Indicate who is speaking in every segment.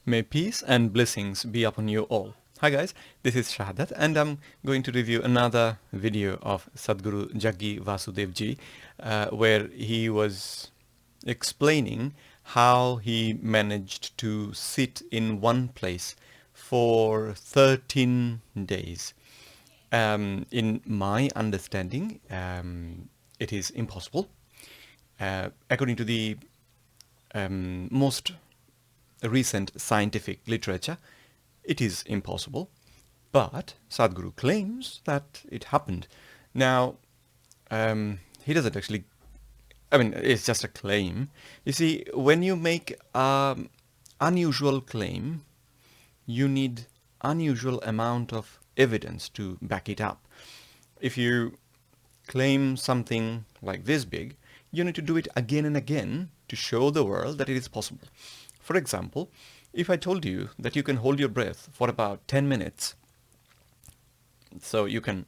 Speaker 1: May peace and blessings be upon you all. Hi guys, this is Shahadat and I'm going to review another video of Sadhguru Jaggi Vasudev Ji where he was explaining how he managed to sit in one place for 13 days. In my understanding, it is impossible. According to the most recent scientific literature, it is impossible, but Sadhguru claims that it happened. Now, he doesn't actually, it's just a claim. You see, when you make an unusual claim, you need unusual amount of evidence to back it up. If you claim something like this big, you need to do it again and again to show the world that it is possible. For example, if I told you that you can hold your breath for about 10 minutes, so you can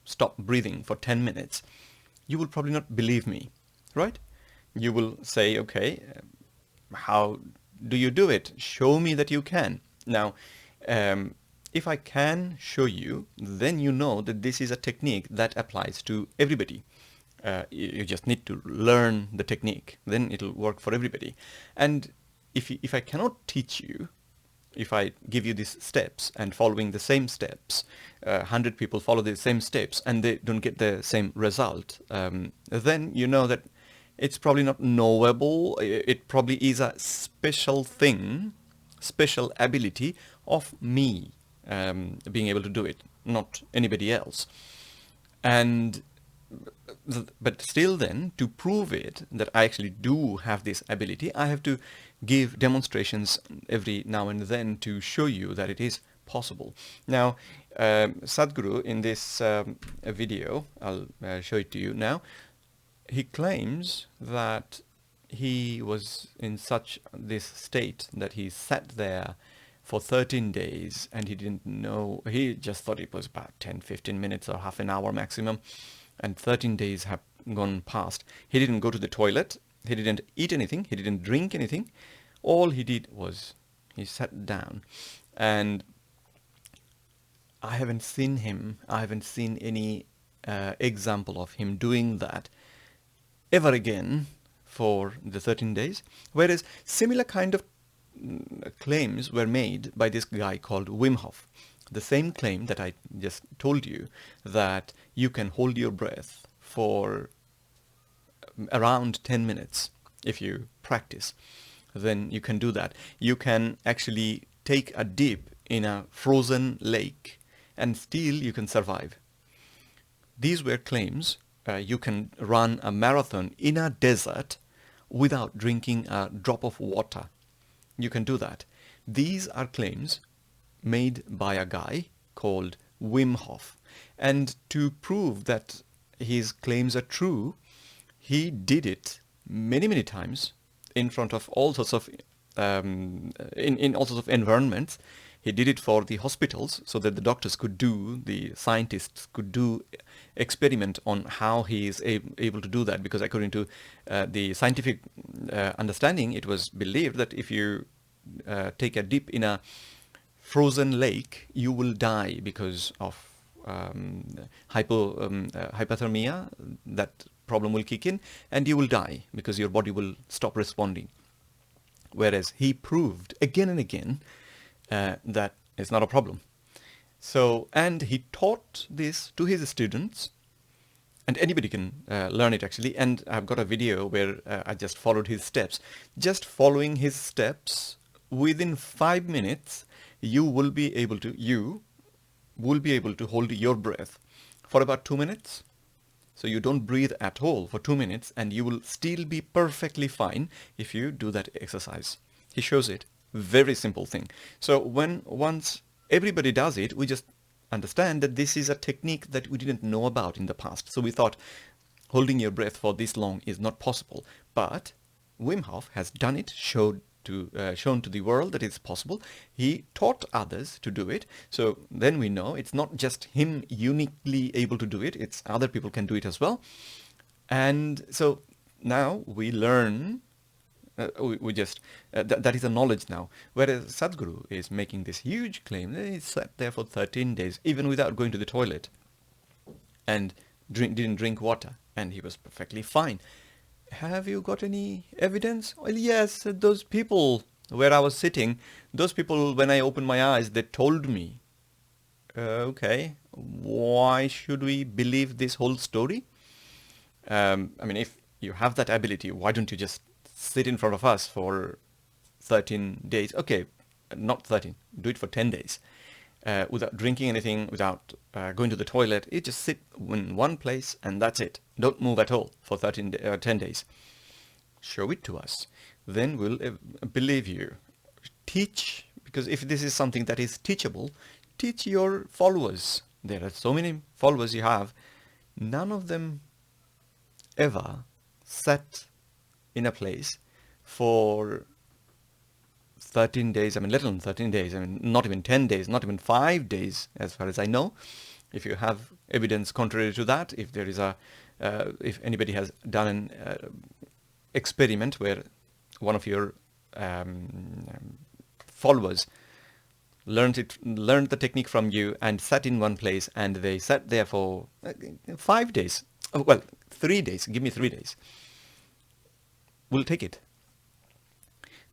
Speaker 1: stop breathing for 10 minutes, you will probably not believe me, right? You will say, okay, how do you do it? Show me that you can. Now, if I can show you, then you know that this is a technique that applies to everybody. You just need to learn the technique, then it'll work for everybody. And if I cannot teach you, if I give you these steps and following the same steps, 100 people follow the same steps and they don't get the same result, then you know that it's probably not knowable. It probably is a special thing, special ability of me being able to do it, not anybody else. And but still then, to prove it, that I actually do have this ability, I have to give demonstrations every now and then to show you that it is possible. Now, Sadhguru, in this video, I'll show it to you now, he claims that he was in such this state that he sat there for 13 days and he didn't know, he just thought it was about 10-15 minutes or half an hour maximum. And 13 days have gone past. He didn't go to the toilet. He didn't eat anything. He didn't drink anything. All he did was he sat down. And I haven't seen him. I haven't seen any example of him doing that ever again for the 13 days. Whereas similar kind of claims were made by this guy called Wim Hof. The same claim that I just told you, that you can hold your breath for around 10 minutes if you practice, then you can do that. You can actually take a dip in a frozen lake and still you can survive. These were claims. You can run a marathon in a desert without drinking a drop of water. You can do that. These are claims made by a guy called Wim Hof. And to prove that his claims are true, he did it many, many times in front of all sorts of, in all sorts of environments. He did it for the hospitals so that the doctors could do, the scientists could do experiment on how he is able to do that. Because according to the scientific understanding, it was believed that if you take a dip in a frozen lake, you will die because of hypothermia. That problem will kick in and you will die because your body will stop responding. Whereas he proved again and again that it's not a problem. So, and he taught this to his students, and anybody can learn it actually. And I've got a video where I just followed his steps. Just following his steps, within 5 minutes, you will be able to hold your breath for about 2 minutes. So you don't breathe at all for 2 minutes and you will still be perfectly fine if you do that exercise. He shows it. Very simple thing. So once everybody does it, we just understand that this is a technique that we didn't know about in the past. So we thought holding your breath for this long is not possible. But Wim Hof has done it, shown to the world that it's possible. He taught others to do it. So then we know it's not just him uniquely able to do it, it's other people can do it as well. And so now we learn We just that is a knowledge now. Whereas Sadhguru is making this huge claim that he sat there for 13 days, even without going to the toilet, and didn't drink water, and he was perfectly fine. Have you got any evidence? Well, yes, those people where I was sitting, those people, when I opened my eyes, they told me. Okay, why should we believe this whole story? I mean, if you have that ability, why don't you just sit in front of us for 13 days? Okay, not 13, do it for 10 days. Without drinking anything, without going to the toilet, you just sit in one place and that's it. Don't move at all for 10 days. Show it to us. Then we'll believe you. Teach, because if this is something that is teachable, teach your followers. There are so many followers you have. None of them ever sat in a place for 13 days, I mean, let alone 13 days, I mean, not even 10 days, not even 5 days, as far as I know. If you have evidence contrary to that, if there is if anybody has done an experiment where one of your followers learned the technique from you and sat in one place, and they sat there for 5 days, well, 3 days, give me 3 days, we'll take it.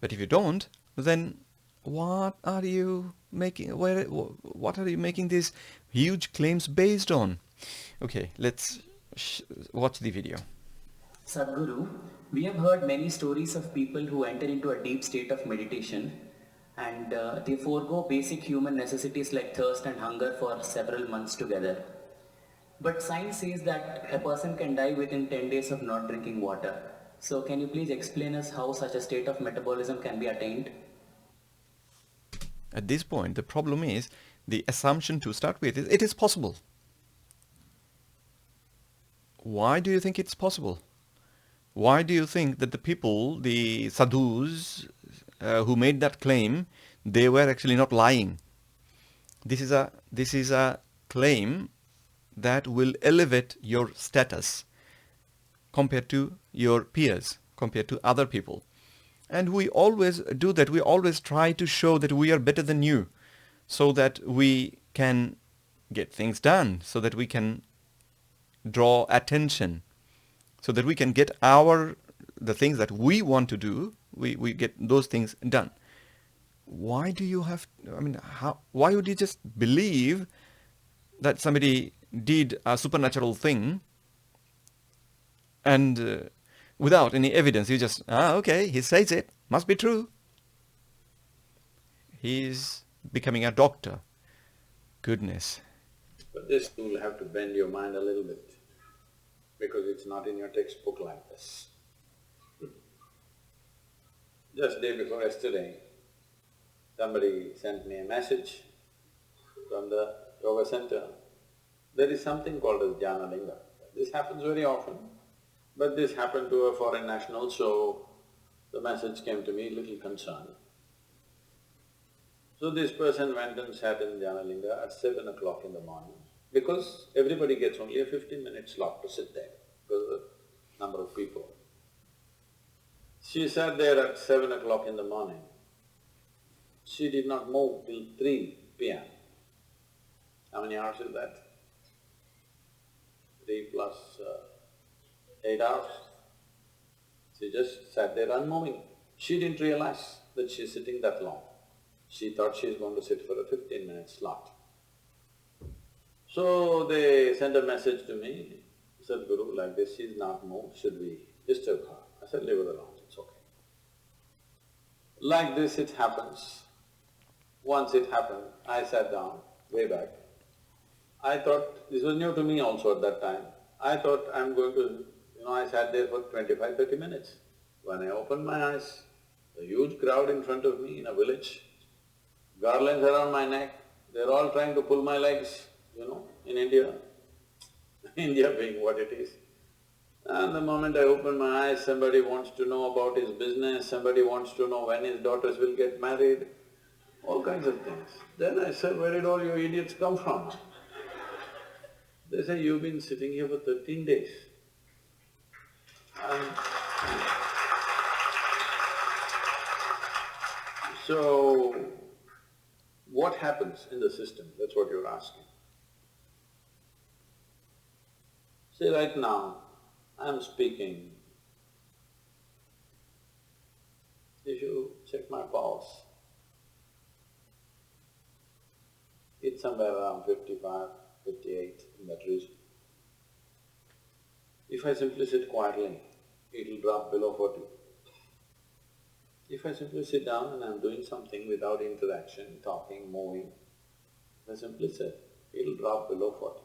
Speaker 1: But if you don't, then what are you making? What are you making these huge claims based on? Okay, let's watch the video.
Speaker 2: Sadhguru, we have heard many stories of people who enter into a deep state of meditation and they forego basic human necessities like thirst and hunger for several months together. But science says that a person can die within 10 days of not drinking water. So can you please explain us how such a state of metabolism can be attained?
Speaker 1: At this point, the problem is the assumption to start with is it is possible. Why do you think it's possible? Why do you think that the people, the sadhus who made that claim, they were actually not lying? This is a claim that will elevate your status compared to your peers, compared to other people. And we always do that. We always try to show that we are better than you, so that we can get things done, so that we can draw attention, so that we can get the things that we want to do, we get those things done. Why do you have, I mean, why would you just believe that somebody did a supernatural thing and without any evidence, you just, okay, he says it, must be true. He's becoming a doctor. Goodness.
Speaker 3: But this you will have to bend your mind a little bit, because it's not in your textbook like this. Just day before yesterday, somebody sent me a message from the yoga center. There is something called as Jnana Linga. This happens very often. But this happened to a foreign national, so the message came to me little concerned. So this person went and sat in Jnanalinga at 7 o'clock in the morning, because everybody gets only a 15-minute slot to sit there because of the number of people. She sat there at 7 o'clock in the morning. She did not move till 3 p.m. How many hours is that? 3 plus 8 hours. She just sat there unmoving. She didn't realize that she's sitting that long. She thought she's going to sit for a 15-minute slot. So they sent a message to me, Sadhguru, like this, she's not moved, should we disturb her? I said, leave her alone, it's okay. Like this it happens. Once it happened, I sat down, way back. I thought, this was new to me also at that time, I thought I'm going to, I sat there for 25–30 minutes. When I opened my eyes, a huge crowd in front of me in a village, garlands around my neck, they're all trying to pull my legs, in India, India being what it is. And the moment I open my eyes, somebody wants to know about his business, somebody wants to know when his daughters will get married, all kinds of things. Then I said, where did all you idiots come from? They say, you've been sitting here for 13 days. So, what happens in the system? That's what you're asking. See, right now, I'm speaking. If you check my pulse, it's somewhere around 55, 58, in that region. If I simply sit quietly, it'll drop below 40. If I simply sit down and I'm doing something without interaction, talking, moving, if I simply sit, it'll drop below 40.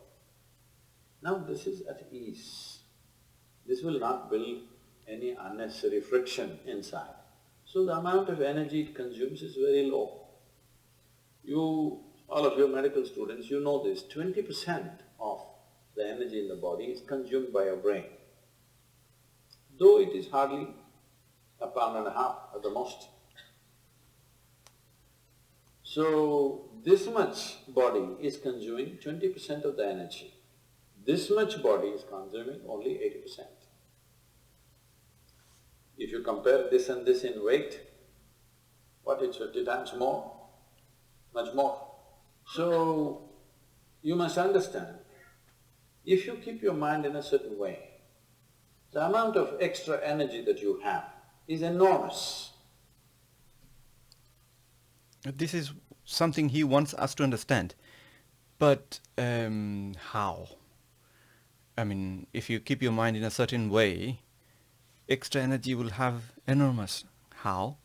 Speaker 3: Now this is at ease. This will not build any unnecessary friction inside. So the amount of energy it consumes is very low. You, all of you medical students, you know this, 20% of the energy in the body is consumed by your brain. Though it is hardly a pound and a half at the most. So, this much body is consuming 20% of the energy. This much body is consuming only 80%. If you compare this and this in weight, what, it's 50 times more, much more. So, you must understand, if you keep your mind in a certain way, the amount of extra energy that you have is enormous.
Speaker 1: This is something he wants us to understand. But how? I mean, if you keep your mind in a certain way, extra energy will have enormous. How?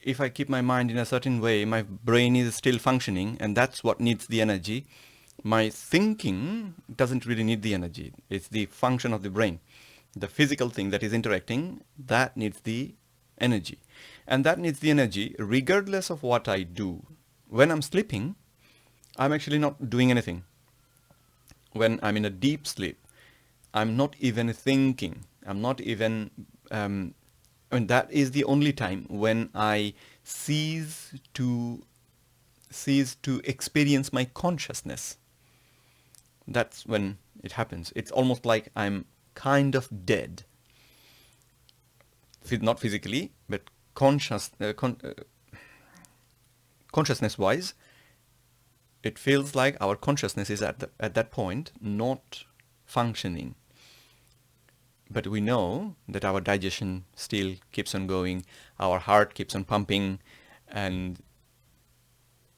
Speaker 1: If I keep my mind in a certain way, my brain is still functioning, and that's what needs the energy. My thinking doesn't really need the energy. It's the function of the brain. The physical thing that is interacting, that needs the energy. And that needs the energy regardless of what I do. When I'm sleeping, I'm actually not doing anything. When I'm in a deep sleep, I'm not even thinking. I'm not even… that is the only time when I cease to experience my consciousness. That's when it happens. It's almost like I'm kind of dead. Not physically, but consciousness-wise, it feels like our consciousness is at that point not functioning. But we know that our digestion still keeps on going, our heart keeps on pumping, and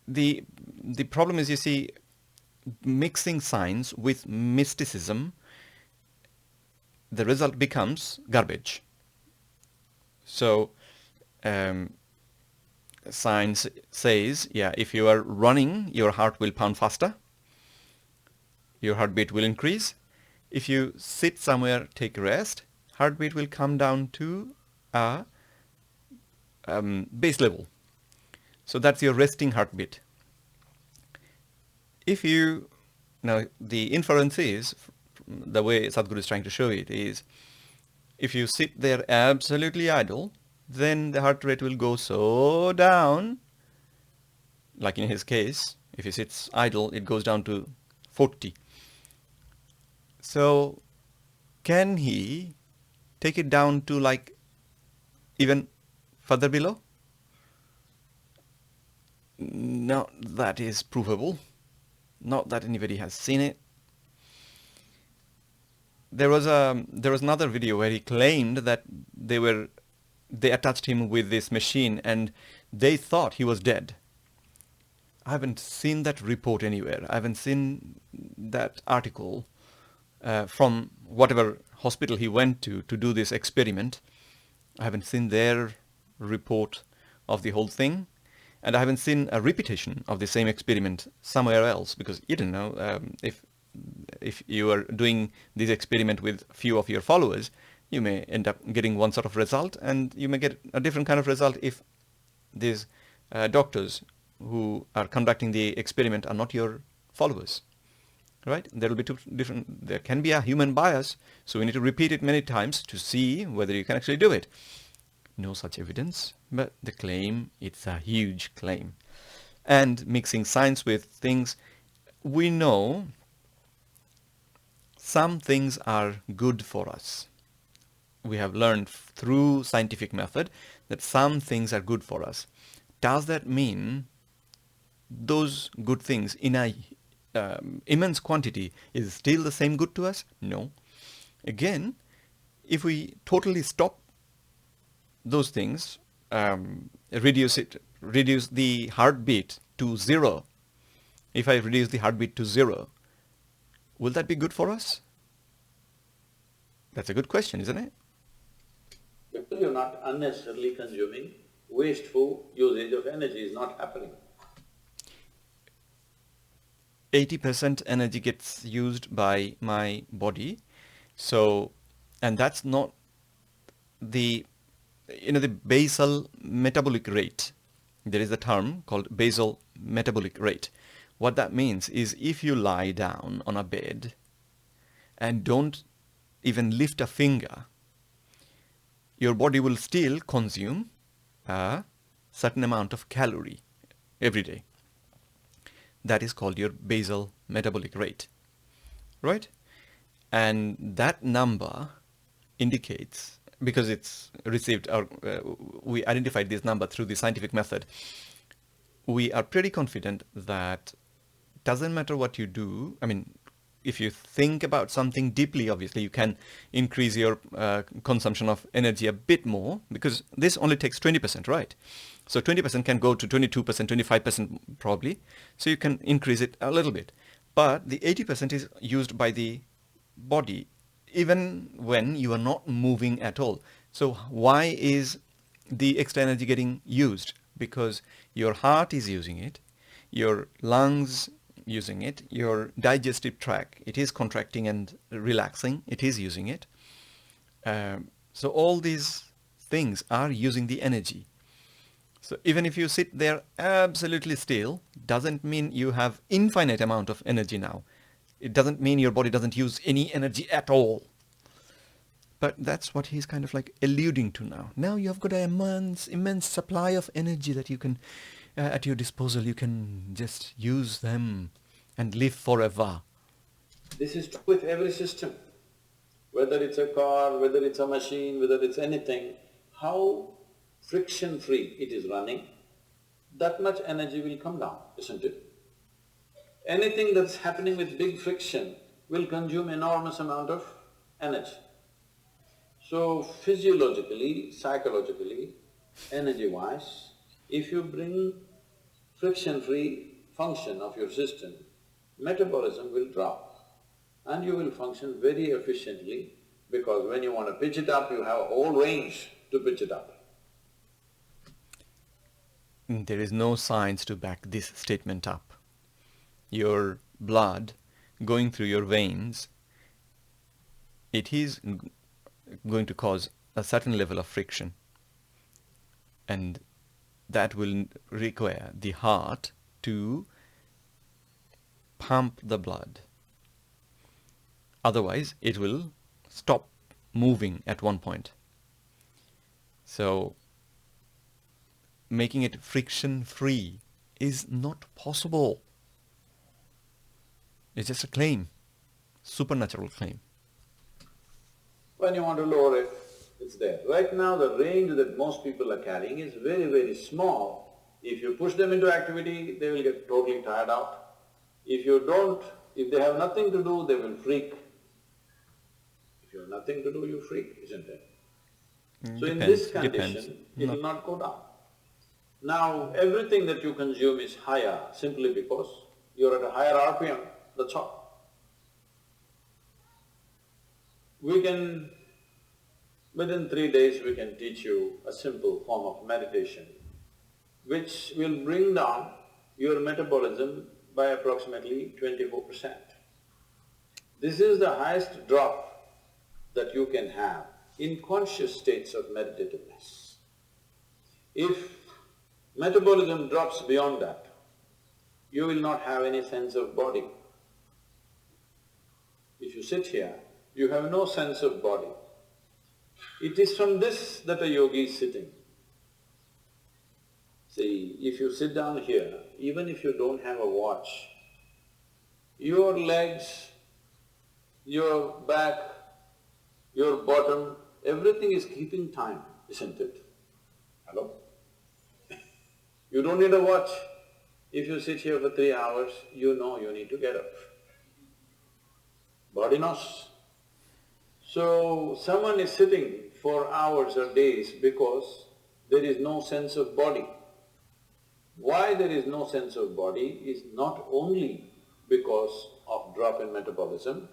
Speaker 1: the problem is, you see, mixing science with mysticism, the result becomes garbage. So science says, yeah, if you are running, your heart will pound faster, your heartbeat will increase. If you sit somewhere, take rest, heartbeat will come down to a base level. So that's your resting heartbeat. If you… Now the inference is, the way Sadhguru is trying to show it is, if you sit there absolutely idle, then the heart rate will go so down, like in his case, if he sits idle, it goes down to 40. So can he take it down to like even further below? Not that is provable. Not that anybody has seen it. There was another video where he claimed that they attached him with this machine and they thought he was dead. I haven't seen that report anywhere. I haven't seen that article from whatever hospital he went to do this experiment. I haven't seen their report of the whole thing. And I haven't seen a repetition of the same experiment somewhere else, because you don't know, if you are doing this experiment with few of your followers, you may end up getting one sort of result, and you may get a different kind of result if these doctors who are conducting the experiment are not your followers. Right? There will be two different… There can be a human bias, so we need to repeat it many times to see whether you can actually do it. No such evidence, but the claim, it's a huge claim. And mixing science with things, we know some things are good for us. We have learned through scientific method that some things are good for us, does that mean those good things in a immense quantity is still the same good to us? No. Again, if we totally stop those things, reduce the heartbeat to zero. If I reduce the heartbeat to zero, will that be good for us? That's a good question, isn't it?
Speaker 3: Because you're not unnecessarily consuming, wasteful usage of energy is not happening.
Speaker 1: 80% energy gets used by my body. So, and that's not the, the basal metabolic rate. There is a term called basal metabolic rate. What that means is if you lie down on a bed and don't even lift a finger, your body will still consume a certain amount of calorie every day. That is called your basal metabolic rate, right? And that number indicates, because it's received, we identified this number through the scientific method, we are pretty confident that doesn't matter what you do. I mean, if you think about something deeply, obviously you can increase your consumption of energy a bit more, because this only takes 20%, right? So 20% can go to 22%, 25% probably. So you can increase it a little bit. But the 80% is used by the body even when you are not moving at all. So why is the extra energy getting used? Because your heart is using it, your lungs using it, your digestive tract, it is contracting and relaxing, it is using it. So all these things are using the energy. So even if you sit there absolutely still, doesn't mean you have infinite amount of energy now. It doesn't mean your body doesn't use any energy at all. But that's what he's kind of like alluding to now. Now you have got an immense supply of energy that you can, at your disposal, you can just use them and live forever.
Speaker 3: This is true with every system. Whether it's a car, whether it's a machine, whether it's anything, how friction-free it is running, that much energy will come down, isn't it? Anything that's happening with big friction will consume enormous amount of energy. So physiologically, psychologically, energy-wise, if you bring friction-free function of your system, metabolism will drop and you will function very efficiently, because when you want to pitch it up, you have a whole range to pitch it up.
Speaker 1: There is no science to back this statement up. Your blood going through your veins, it is going to cause a certain level of friction, and that will require the heart to pump the blood. Otherwise, it will stop moving at one point. So, making it friction-free is not possible. It's just a claim, supernatural claim.
Speaker 3: When you want to lower it, it's there. Right now the range that most people are carrying is very, very small. If you push them into activity, they will get totally tired out. If you don't, if they have nothing to do, they will freak. If you have nothing to do, you freak, isn't it? So in this condition, it will not go down. Now everything that you consume is higher simply because you're at a higher RPM, that's all. We can, within 3 days we can teach you a simple form of meditation which will bring down your metabolism by approximately 24%. This is the highest drop that you can have in conscious states of meditativeness. If metabolism drops beyond that, you will not have any sense of body. If you sit here, you have no sense of body. It is from this that a yogi is sitting. See, if you sit down here, even if you don't have a watch, your legs, your back, your bottom, everything is keeping time, isn't it? Hello? You don't need a watch. If you sit here for 3 hours, you know you need to get up. Body knows. So, someone is sitting for hours or days because there is no sense of body. Why there is no sense of body is not only because of drop in metabolism,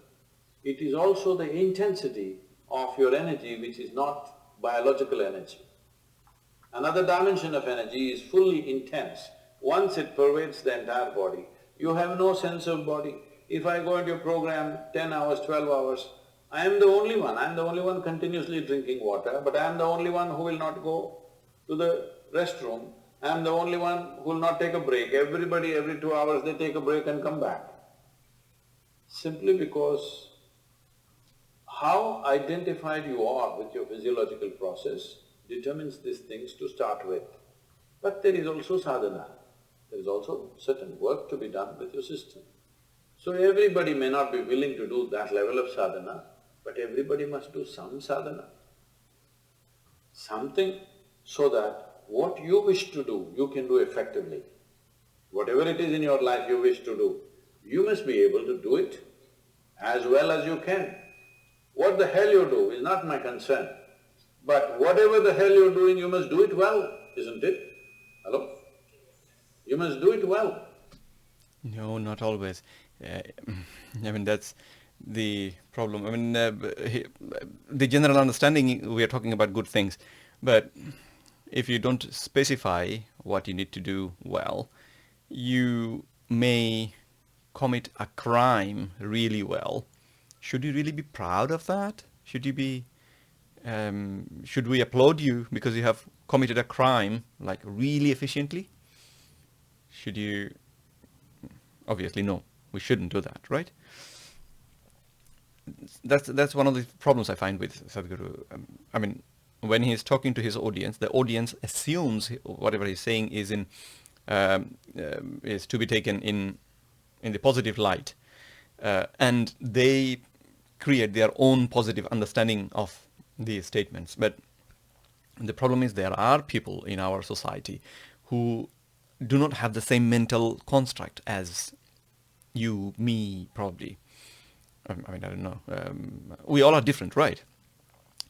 Speaker 3: it is also the intensity of your energy which is not biological energy. Another dimension of energy is fully intense. Once it pervades the entire body, you have no sense of body. If I go into a program 10 hours, 12 hours, I am the only one continuously drinking water, but I am the only one who will not go to the restroom. I am the only one who will not take a break. Everybody, every 2 hours they take a break and come back. Simply because how identified you are with your physiological process determines these things to start with. But there is also sadhana, there is also certain work to be done with your system. So everybody may not be willing to do that level of sadhana, but everybody must do some sadhana. Something so that what you wish to do, you can do effectively. Whatever it is in your life you wish to do, you must be able to do it as well as you can. What the hell you do is not my concern, but whatever the hell you're doing, you must do it well, isn't it? Hello? You must do it well.
Speaker 1: No, not always. I mean, that's the problem. I mean, the general understanding, we are talking about good things, but if you don't specify what you need to do well, you may commit a crime really well. Should you really be proud of that? Should you be, should we applaud you because you have committed a crime like really efficiently? Should you? Obviously, no. We shouldn't do that, right? That's one of the problems I find with Sadhguru. I mean, when he's talking to his audience, the audience assumes whatever he's saying is is to be taken in the positive light, and they create their own positive understanding of these statements. But the problem is there are people in our society who do not have the same mental construct as you, me, probably. I mean, I don't know. We all are different, right?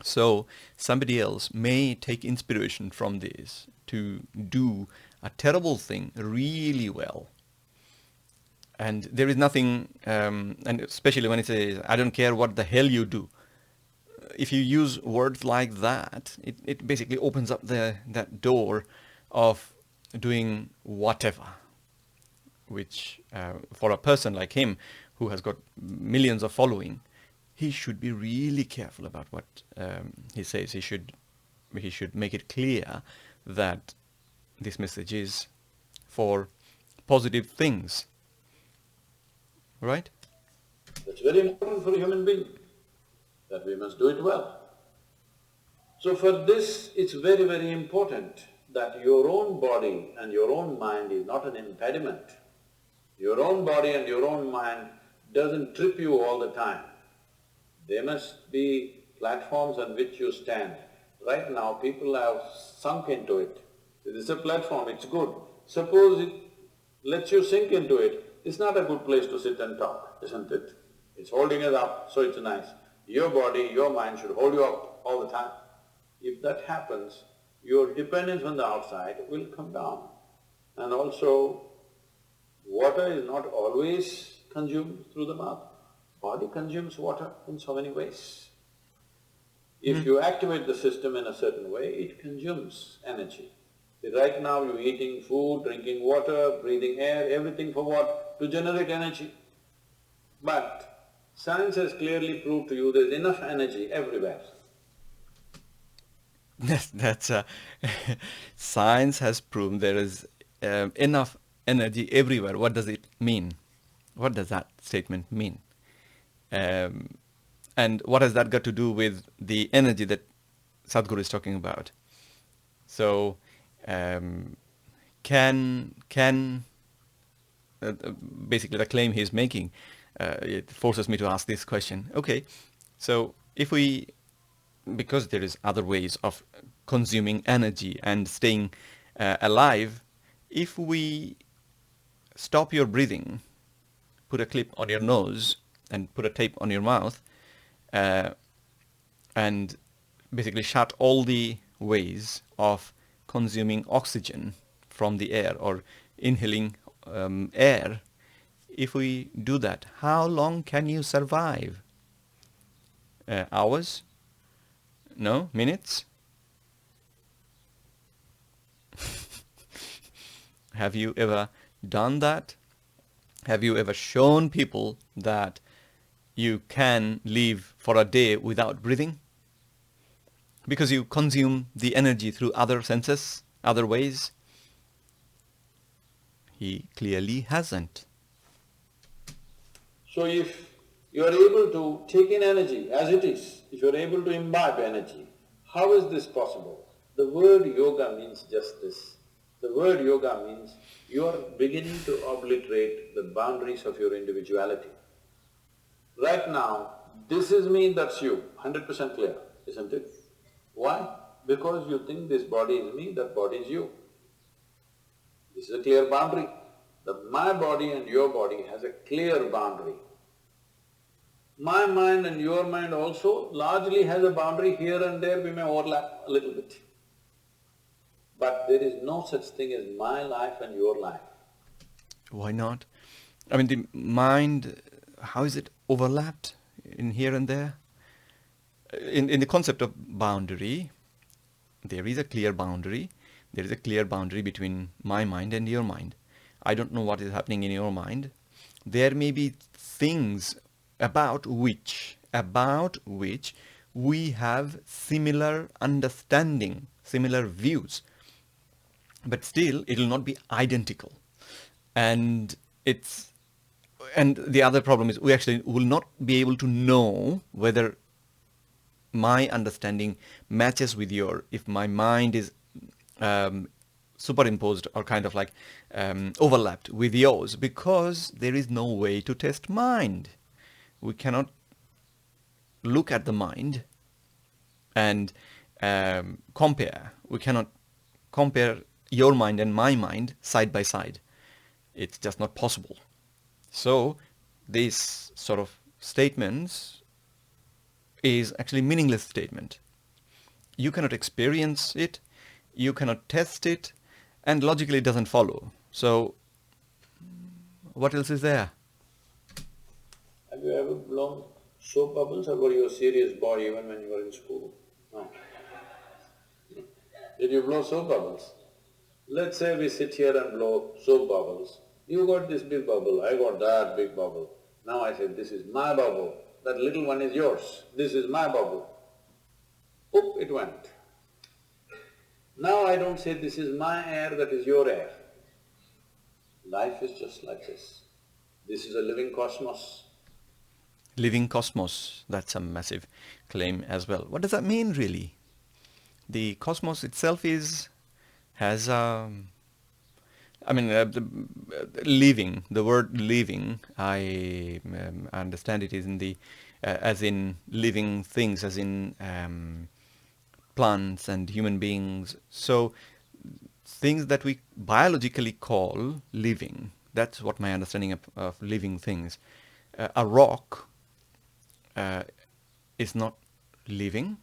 Speaker 1: So somebody else may take inspiration from this to do a terrible thing really well. And there is nothing, and especially when it says, I don't care what the hell you do. If you use words like that, it basically opens up that door of doing whatever, which for a person like him who has got millions of following, he should be really careful about what he says. He should make it clear that this message is for positive things, right?
Speaker 3: That's very important for a human being, that we must do it well. So for this, it's very, very important that your own body and your own mind is not an impediment. Your own body and your own mind doesn't trip you all the time. There must be platforms on which you stand. Right now, people have sunk into it. This is a platform, it's good. Suppose it lets you sink into it, it's not a good place to sit and talk, isn't it? It's holding us up, so it's nice. Your body, your mind should hold you up all the time. If that happens, your dependence on the outside will come down. And also, water is not always consumed through the mouth. Body consumes water in so many ways. If you activate the system in a certain way, it consumes energy. Right now you're eating food, drinking water, breathing air, everything for what? To generate energy. But science has clearly proved to you there's enough energy everywhere.
Speaker 1: That's science has proven there is enough energy everywhere. What does it mean? What does that statement mean? And what has that got to do with the energy that Sadhguru is talking about? So, can basically the claim he's making, it forces me to ask this question. Okay, so if we because there is other ways of consuming energy and staying alive. If we stop your breathing, put a clip on your nose and put a tape on your mouth, and basically shut all the ways of consuming oxygen from the air or inhaling air, if we do that, how long can you survive? Hours? No? Minutes? Have you ever done that? Have you ever shown people that you can live for a day without breathing? Because you consume the energy through other senses, other ways? He clearly hasn't.
Speaker 3: So if you are able to take in energy as it is, if you are able to imbibe energy, how is this possible? The word yoga means just this. The word yoga means you are beginning to obliterate the boundaries of your individuality. Right now, this is me, that's you, 100% clear, isn't it? Why? Because you think this body is me, that body is you. This is a clear boundary. My body and your body has a clear boundary. My mind and your mind also largely has a boundary. Here and there we may overlap a little bit. But there is no such thing as my life and your life.
Speaker 1: Why not? I mean, the mind, how is it overlapped in here and there? In the concept of boundary, there is a clear boundary. There is a clear boundary between my mind and your mind. I don't know what is happening in your mind. There may be things about which we have similar understanding, similar views, but still it will not be identical. And the other problem is we actually will not be able to know whether my understanding matches with your, if my mind is superimposed or kind of like overlapped with yours, because there is no way to test mind. We cannot look at the mind and compare. We cannot compare your mind and my mind side by side. It's just not possible. So these sort of statements is actually meaningless statement. You cannot experience it, you cannot test it, and logically it doesn't follow. So what else is there?
Speaker 3: Have you ever blown soap bubbles, or were you a serious boy even when you were in school? No. Did you blow soap bubbles? Let's say we sit here and blow soap bubbles. You got this big bubble, I got that big bubble. Now I say, this is my bubble, that little one is yours, this is my bubble. Oop, it went. Now I don't say this is my air, that is your air. Life is just like this. This is a living cosmos.
Speaker 1: Living cosmos, that's a massive claim as well. What does that mean really? The cosmos itself living, the word living, I understand it is in the, as in living things, as in plants and human beings. So things that we biologically call living, that's what my understanding of living things. A rock is not living.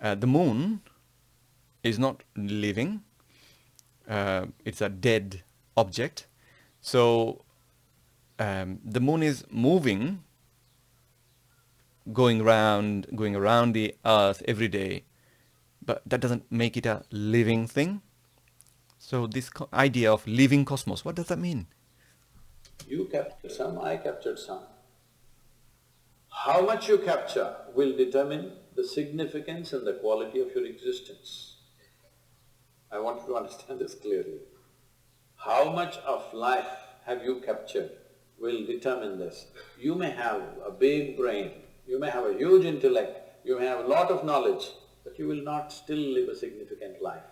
Speaker 1: The moon is not living. It's a dead object. So the moon is moving, going around the earth every day, but that doesn't make it a living thing. So this idea of living cosmos, what does that mean?
Speaker 3: You captured some, I captured some. How much you capture will determine the significance and the quality of your existence. I want you to understand this clearly. How much of life have you captured will determine this. You may have a big brain, you may have a huge intellect, you may have a lot of knowledge, but you will not still live a significant life.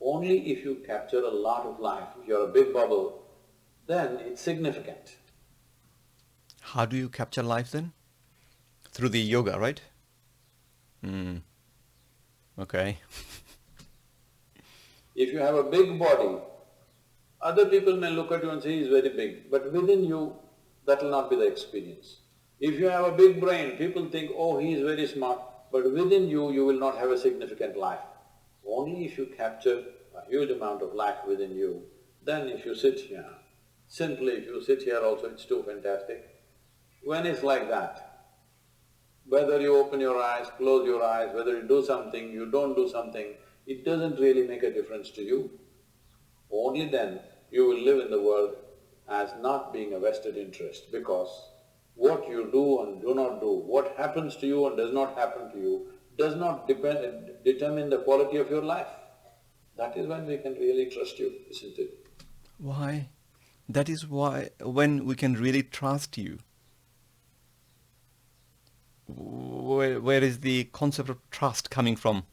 Speaker 3: Only if you capture a lot of life, if you're a big bubble, then it's significant.
Speaker 1: How do you capture life then? Through the yoga, right? Okay.
Speaker 3: If you have a big body, other people may look at you and say, he's very big, but within you, that will not be the experience. If you have a big brain, people think, oh, he is very smart, but within you, you will not have a significant life. Only if you capture a huge amount of life within you, then if you sit here, simply if you sit here also, it's too fantastic. When it's like that, whether you open your eyes, close your eyes, whether you do something, you don't do something, it doesn't really make a difference to you. Only then you will live in the world as not being a vested interest, because what you do and do not do, what happens to you and does not happen to you, does not determine the quality of your life. That is when we can really trust you, isn't it?
Speaker 1: Why? That is why when we can really trust you. Where is the concept of trust coming from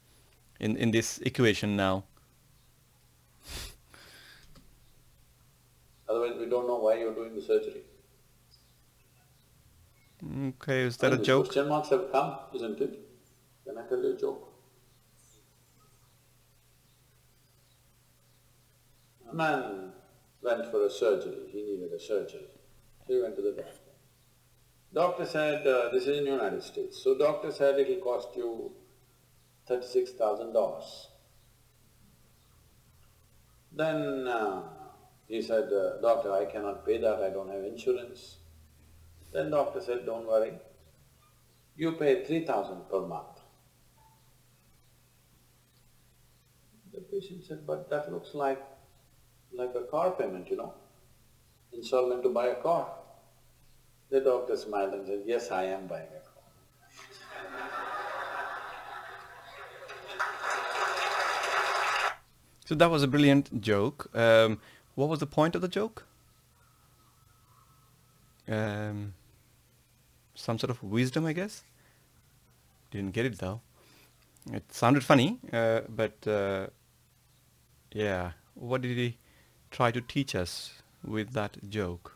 Speaker 1: in this equation now?
Speaker 3: Otherwise we don't know why you're doing the surgery.
Speaker 1: Okay, is that a
Speaker 3: These
Speaker 1: joke?
Speaker 3: question marks have come, isn't it? Can I tell you a joke? A man went for a surgery, he needed a surgery. So he went to the doctor. Doctor said, this is in the United States, so doctor said it'll cost you $36,000. Then he said, doctor, I cannot pay that, I don't have insurance. Then doctor said, don't worry, you pay 3,000 per month. The patient said, but that looks like a car payment, installment to buy a car. The doctor smiled and said, yes, I am buying a car.
Speaker 1: So that was a brilliant joke. What was the point of the joke? Some sort of wisdom, I guess. Didn't get it though. It sounded funny, but yeah. What did he try to teach us with that joke?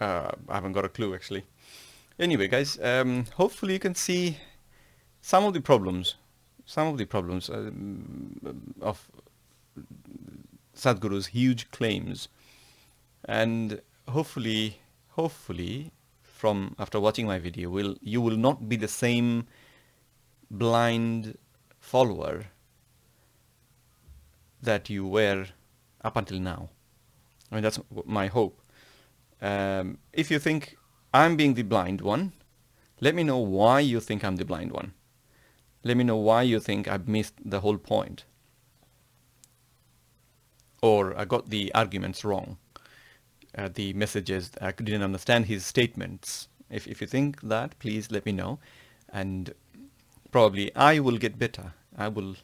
Speaker 1: I haven't got a clue actually. Anyway, guys, hopefully you can see some of the problems of Sadhguru's huge claims, and hopefully from after watching my video you will not be the same blind follower that you were up until now. I mean, that's my hope. If you think I'm being the blind one, let me know why you think I'm the blind one. Let me know why you think I've missed the whole point, or I got the arguments wrong, the messages, I didn't understand his statements. If you think that, please let me know, and probably I will get better. I will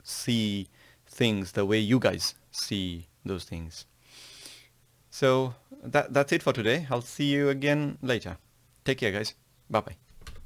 Speaker 1: see things the way you guys see those things. So that's it for today. I'll see you again later. Take care, guys. Bye-bye.